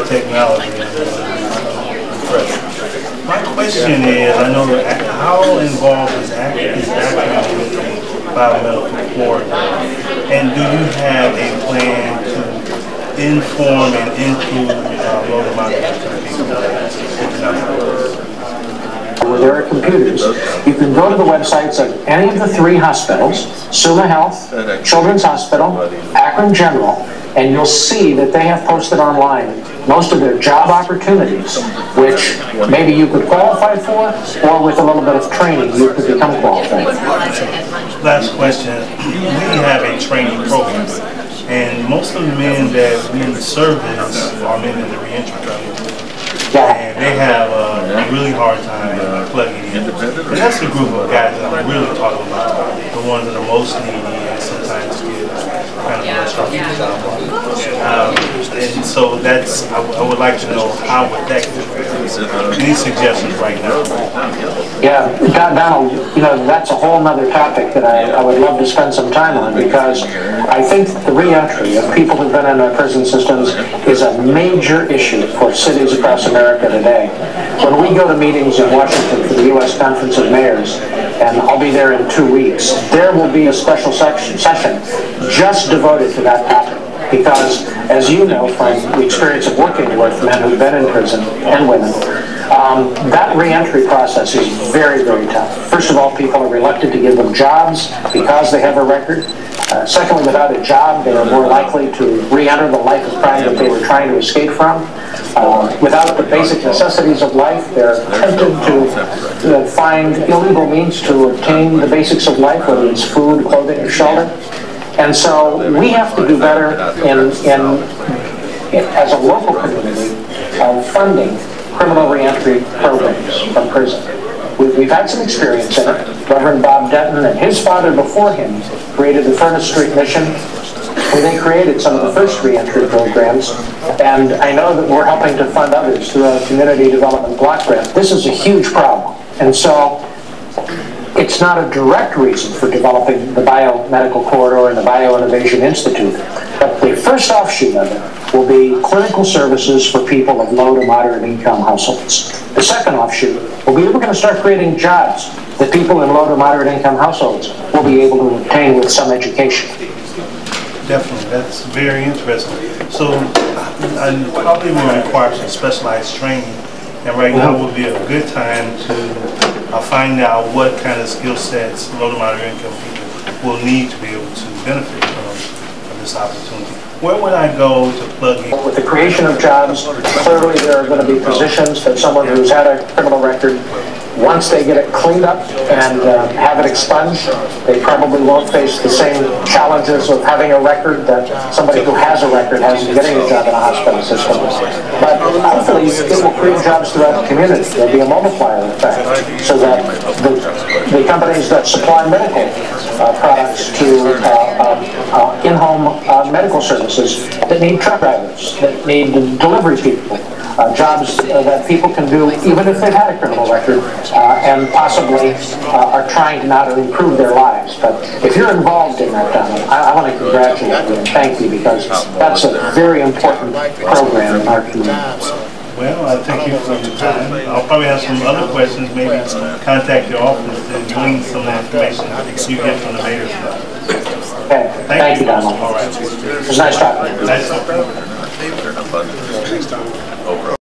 technology. My question is, I know that how involved is Akron with the biomedical corridor, and do you have a plan to inform and include low to moderate people? Where there are computers, you can go to the websites of any of the 3 hospitals, Summa Health, Children's Hospital, Akron General, and you'll see that they have posted online most of their job opportunities, which maybe you could qualify for, or with a little bit of training you could become qualified. Last question. We have a training program, and most of the men that we service are men in the reentry program. And they have a really hard time plugging in. And that's the group of guys that I'm really talking about, the ones that are most needy and sometimes get kind of rushed off the job. And so that's, I would like to know how would that go. Any suggestions right now? Yeah, Donald, you know, that's a whole nother topic that I would love to spend some time on, because I think the reentry of people who've been in our prison systems is a major issue for cities across America today. When we go to meetings in Washington for the U.S. Conference of Mayors, and I'll be there in 2 weeks, there will be a special session just devoted to that topic. Because, as you know from the experience of working with men who've been in prison and women, that reentry process is very, very tough. First of all, people are reluctant to give them jobs because they have a record. Secondly, without a job, they are more likely to re-enter the life of crime that they were trying to escape from. Without the basic necessities of life, they're tempted to find illegal means to obtain the basics of life, whether it's food, clothing, or shelter. And so we have to do better as a local community of funding criminal reentry programs from prison. We've had some experience in it. Reverend Bob Denton and his father before him created the Furnace Street Mission, where they created some of the first reentry programs. And I know that we're helping to fund others through a community development block grant. This is a huge problem. And so it's not a direct reason for developing the biomedical corridor and the Bioinnovation Institute, but the first offshoot of it will be clinical services for people of low to moderate income households. The second offshoot will be that we're going to start creating jobs that people in low to moderate income households will be able to obtain with some education. Definitely, that's very interesting. So I probably will require some specialized training, and right now would be a good time to find out what kind of skill sets low to moderate income people will need to be able to benefit from this opportunity. Where would I go to plug in? With the creation of jobs, clearly there are going to be positions that someone who's had a criminal record, once they get it cleaned up and have it expunged, they probably won't face the same challenges of having a record that somebody who has a record has in getting a job in a hospital system. But hopefully it will create jobs throughout the community. There'll be a multiplier effect, so that the companies that supply medical products to in-home medical services that need truck drivers, that need delivery people, jobs that people can do even if they've had a criminal record and possibly are trying to not improve their lives. But if you're involved in that, Donald, I want to congratulate you and thank you, because that's a very important program in our community. Well, I thank you for your time. I'll probably have some other questions, maybe contact your office to glean some of the information you get from the mayor's office. Okay, thank you, Donald. All right. It was nice talking to you. Nice talking to you. Overall.